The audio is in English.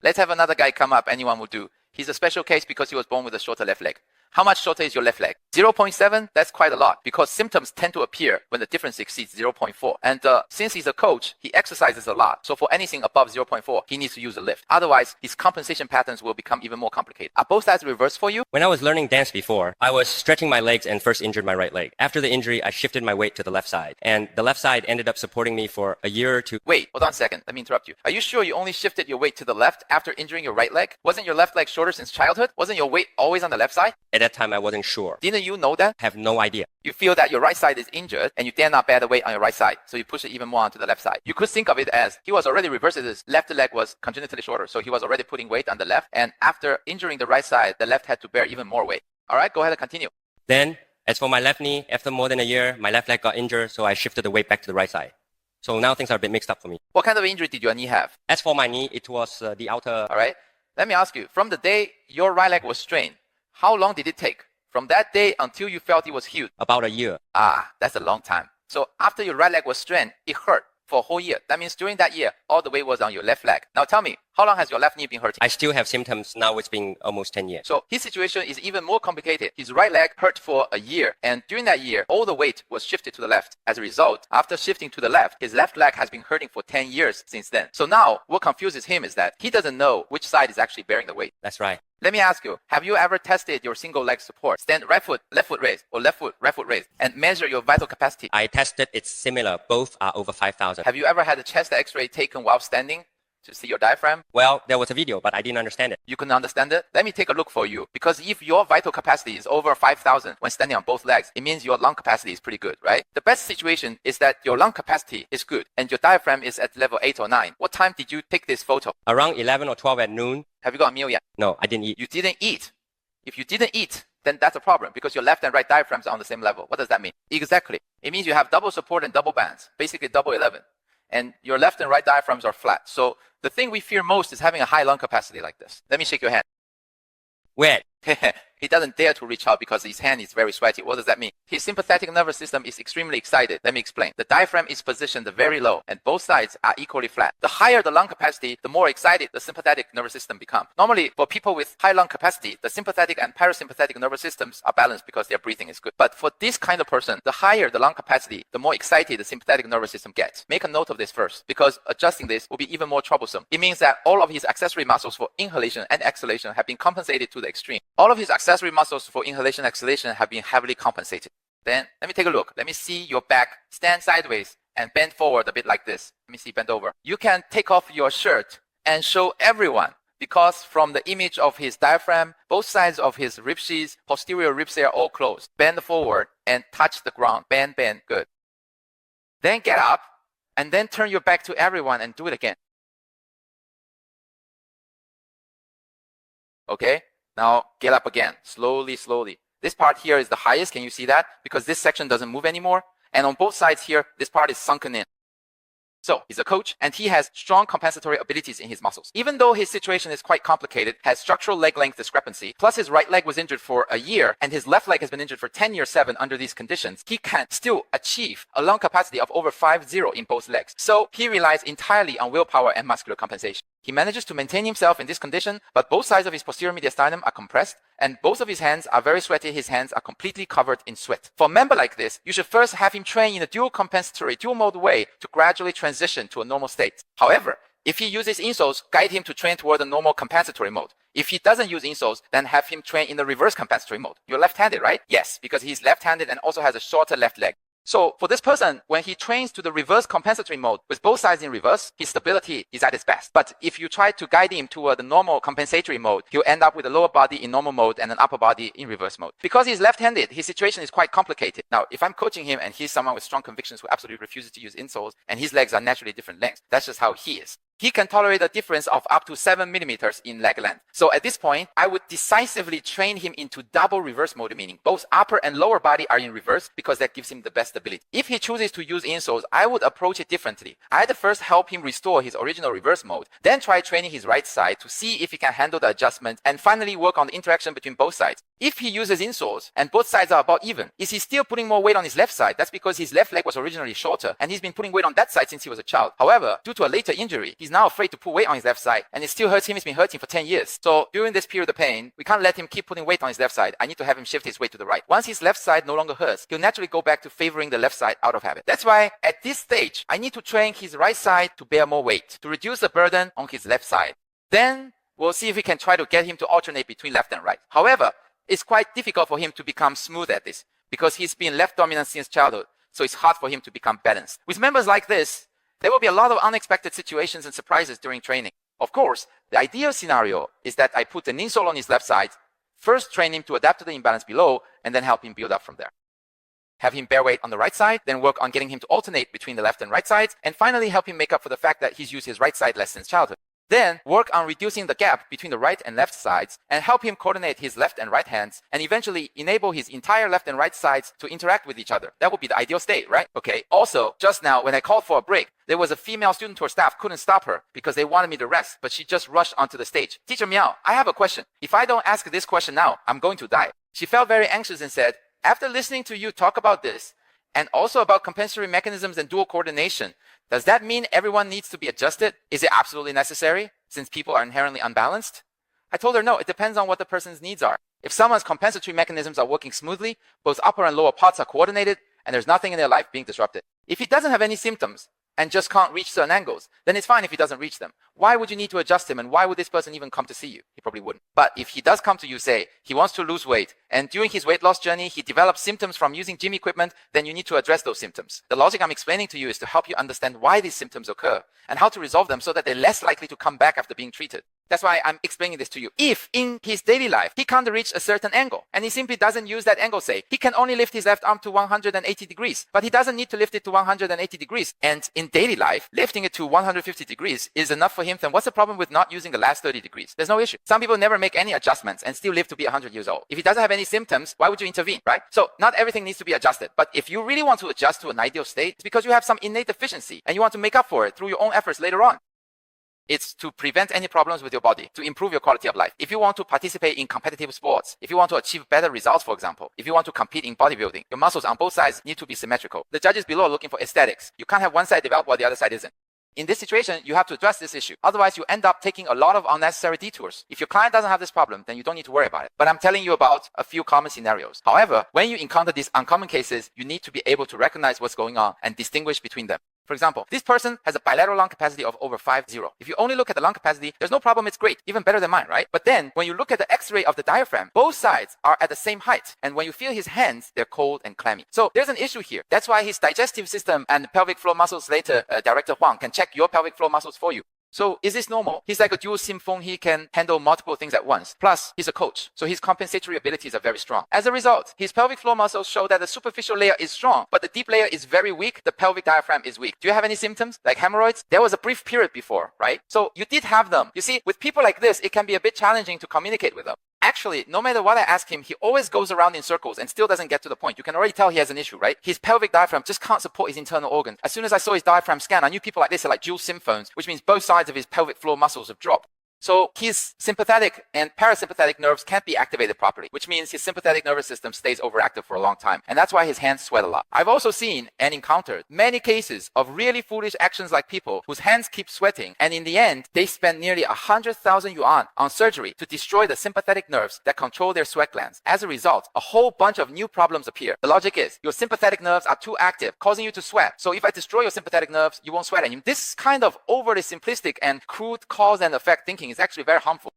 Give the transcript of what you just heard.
Let's have another guy come up. Anyone will do. He's a special case because he was born with a shorter left leg. How much shorter is your left leg? 0.7? That's quite a lot because symptoms tend to appear when the difference exceeds 0.4. And since he's a coach, he exercises a lot. So for anything above 0.4, he needs to use a lift. Otherwise, his compensation patterns will become even more complicated. Are both sides reversed for you? When I was learning dance before, I was stretching my legs and first injured my right leg. After the injury, I shifted my weight to the left side. And the left side ended up supporting me for a year or two. Wait, hold on a second. Let me interrupt you. Are you sure you only shifted your weight to the left after injuring your right leg? Wasn't your left leg shorter since childhood? Wasn't your weight always on the left side? At that time, I wasn't sure. Didn't you know that? I have no idea. You feel that your right side is injured and you dare not bear the weight on your right side. So you push it even more onto the left side. You could think of it as he was already reversing his left leg was congenitally shorter. So he was already putting weight on the left. And after injuring the right side, the left had to bear even more weight. All right, go ahead and continue. Then, as for my left knee, after more than a year, my left leg got injured. So I shifted the weight back to the right side. So now things are a bit mixed up for me. What kind of injury did your knee have? As for my knee, it was the outer... All right. Let me ask you, from the day your right leg was strained, how long did it take? From that day until you felt it was healed? About a year. That's a long time. So after your right leg was strained, it hurt for a whole year. That means during that year, all the weight was on your left leg. Now tell me, how long has your left knee been hurting? I still have symptoms. Now it's been almost 10 years. So his situation is even more complicated. His right leg hurt for a year. And during that year, all the weight was shifted to the left. As a result, after shifting to the left, his left leg has been hurting for 10 years since then. So now what confuses him is that he doesn't know which side is actually bearing the weight. That's right. Let me ask you, have you ever tested your single leg support? Stand right foot raised, or left foot, right foot raised, and measure your vital capacity? I tested. It's similar. Both are over 5,000. Have you ever had a chest x-ray taken while standing to see your diaphragm? Well, there was a video, but I didn't understand it. You couldn't understand it? Let me take a look for you. Because if your vital capacity is over 5,000 when standing on both legs, it means your lung capacity is pretty good, right? The best situation is that your lung capacity is good and your diaphragm is at level 8 or 9. What time did you take this photo? Around 11 or 12 at noon. Have you got a meal yet? No, I didn't eat. You didn't eat. If you didn't eat, then that's a problem because your left and right diaphragms are on the same level. What does that mean? Exactly. It means you have double support and double bands, basically double 11. And your left and right diaphragms are flat. So the thing we fear most is having a high lung capacity like this. Let me shake your hand. Wet. He doesn't dare to reach out because his hand is very sweaty. What does that mean? His sympathetic nervous system is extremely excited. Let me explain. The diaphragm is positioned very low and both sides are equally flat. The higher the lung capacity, the more excited the sympathetic nervous system becomes. Normally, for people with high lung capacity, the sympathetic and parasympathetic nervous systems are balanced because their breathing is good. But for this kind of person, the higher the lung capacity, the more excited the sympathetic nervous system gets. Make a note of this first because adjusting this will be even more troublesome. It means that all of his accessory muscles for inhalation and exhalation have been compensated to the extreme. All of his accessory muscles for inhalation and exhalation have been heavily compensated. Then let me take a look. Let me see your back. Stand sideways and bend forward a bit like this. Let me see, bend over. You can take off your shirt and show everyone because from the image of his diaphragm, both sides of his rib sheaths, posterior ribs are all closed. Bend forward and touch the ground. Bend, bend. Good. Then get up and then turn your back to everyone and do it again. Okay? Now get up again, slowly, slowly. This part here is the highest. Can you see that? Because this section doesn't move anymore. And on both sides here, this part is sunken in. So he's a coach and he has strong compensatory abilities in his muscles. Even though his situation is quite complicated, has structural leg length discrepancy, plus his right leg was injured for a year and his left leg has been injured for 10 years 7 under these conditions, he can still achieve a lung capacity of over 50 in both legs. So he relies entirely on willpower and muscular compensation. He manages to maintain himself in this condition, but both sides of his posterior mediastinum are compressed and both of his hands are very sweaty. His hands are completely covered in sweat. For a member like this, you should first have him train in a dual compensatory, dual mode way to gradually transition to a normal state. However, if he uses insoles, guide him to train toward the normal compensatory mode. If he doesn't use insoles, then have him train in the reverse compensatory mode. You're left-handed, right? Yes, because he's left-handed and also has a shorter left leg. So for this person, when he trains to the reverse compensatory mode with both sides in reverse, his stability is at its best. But if you try to guide him toward the normal compensatory mode, he'll end up with a lower body in normal mode and an upper body in reverse mode. Because he's left-handed, his situation is quite complicated. Now, if I'm coaching him and he's someone with strong convictions who absolutely refuses to use insoles and his legs are naturally different lengths, that's just how he is. He can tolerate a difference of up to 7 millimeters in leg length. So at this point, I would decisively train him into double reverse mode, meaning both upper and lower body are in reverse because that gives him the best stability. If he chooses to use insoles, I would approach it differently. I'd first help him restore his original reverse mode, then try training his right side to see if he can handle the adjustment, and finally work on the interaction between both sides. If he uses insoles and both sides are about even, is he still putting more weight on his left side? That's because his left leg was originally shorter and he's been putting weight on that side since he was a child. However, due to a later injury, he's now afraid to put weight on his left side and it still hurts him. It's been hurting for 10 years. So during this period of pain, we can't let him keep putting weight on his left side. I need to have him shift his weight to the right. Once his left side no longer hurts, he'll naturally go back to favoring the left side out of habit. That's why at this stage, I need to train his right side to bear more weight, to reduce the burden on his left side. Then we'll see if we can try to get him to alternate between left and right. However, it's quite difficult for him to become smooth at this because he's been left dominant since childhood. So it's hard for him to become balanced. With members like this, there will be a lot of unexpected situations and surprises during training. Of course, the ideal scenario is that I put an insole on his left side, first train him to adapt to the imbalance below, and then help him build up from there. Have him bear weight on the right side, then work on getting him to alternate between the left and right sides, and finally help him make up for the fact that he's used his right side less since childhood. Then work on reducing the gap between the right and left sides and help him coordinate his left and right hands and eventually enable his entire left and right sides to interact with each other. That would be the ideal state, right? Okay. Also, just now when I called for a break, there was a female student or staff couldn't stop her because they wanted me to rest, but she just rushed onto the stage. Teacher Miao, I have a question. If I don't ask this question now, I'm going to die. She felt very anxious and said, after listening to you talk about this and also about compensatory mechanisms and dual coordination, does that mean everyone needs to be adjusted? Is it absolutely necessary since people are inherently unbalanced? I told her no, it depends on what the person's needs are. If someone's compensatory mechanisms are working smoothly, both upper and lower parts are coordinated, and there's nothing in their life being disrupted. If he doesn't have any symptoms and just can't reach certain angles, then it's fine if he doesn't reach them. Why would you need to adjust him and why would this person even come to see you? He probably wouldn't. But if he does come to you, say, he wants to lose weight and during his weight loss journey, he develops symptoms from using gym equipment, then you need to address those symptoms. The logic I'm explaining to you is to help you understand why these symptoms occur and how to resolve them so that they're less likely to come back after being treated. That's why I'm explaining this to you. If in his daily life, he can't reach a certain angle and he simply doesn't use that angle, say, he can only lift his left arm to 180 degrees, but he doesn't need to lift it to 180 degrees. And in daily life, lifting it to 150 degrees is enough for him. Then what's the problem with not using the last 30 degrees? There's no issue. Some people never make any adjustments and still live to be 100 years old. If he doesn't have any symptoms, why would you intervene, right? So not everything needs to be adjusted. But if you really want to adjust to an ideal state, it's because you have some innate deficiency and you want to make up for it through your own efforts later on. It's to prevent any problems with your body, to improve your quality of life. If you want to participate in competitive sports, if you want to achieve better results, for example, if you want to compete in bodybuilding, your muscles on both sides need to be symmetrical. The judges below are looking for aesthetics. You can't have one side develop while the other side isn't. In this situation, you have to address this issue. Otherwise, you end up taking a lot of unnecessary detours. If your client doesn't have this problem, then you don't need to worry about it. But I'm telling you about a few common scenarios. However, when you encounter these uncommon cases, you need to be able to recognize what's going on and distinguish between them. For example, this person has a bilateral lung capacity of over 50. If you only look at the lung capacity, there's no problem, it's great, even better than mine, right? But then, when you look at the X-ray of the diaphragm, both sides are at the same height. And when you feel his hands, they're cold and clammy. So there's an issue here. That's why his digestive system and pelvic floor muscles later, Director Huang, can check your pelvic floor muscles for you. So is this normal? He's like a dual SIM phone. He can handle multiple things at once. Plus, he's a coach. So his compensatory abilities are very strong. As a result, his pelvic floor muscles show that the superficial layer is strong, but the deep layer is very weak. The pelvic diaphragm is weak. Do you have any symptoms like hemorrhoids? There was a brief period before, right? So you did have them. You see, with people like this, it can be a bit challenging to communicate with them. Actually, no matter what I ask him, he always goes around in circles and still doesn't get to the point. You can already tell he has an issue, right? His pelvic diaphragm just can't support his internal organs. As soon as I saw his diaphragm scan, I knew people like this are like dual SIM phones, which means both sides of his pelvic floor muscles have dropped. So his sympathetic and parasympathetic nerves can't be activated properly, which means his sympathetic nervous system stays overactive for a long time. And that's why his hands sweat a lot. I've also seen and encountered many cases of really foolish actions like people whose hands keep sweating. And in the end, they spend nearly 100,000 yuan on surgery to destroy the sympathetic nerves that control their sweat glands. As a result, a whole bunch of new problems appear. The logic is your sympathetic nerves are too active, causing you to sweat. So if I destroy your sympathetic nerves, you won't sweat anymore. This kind of overly simplistic and crude cause and effect thinking is actually very harmful.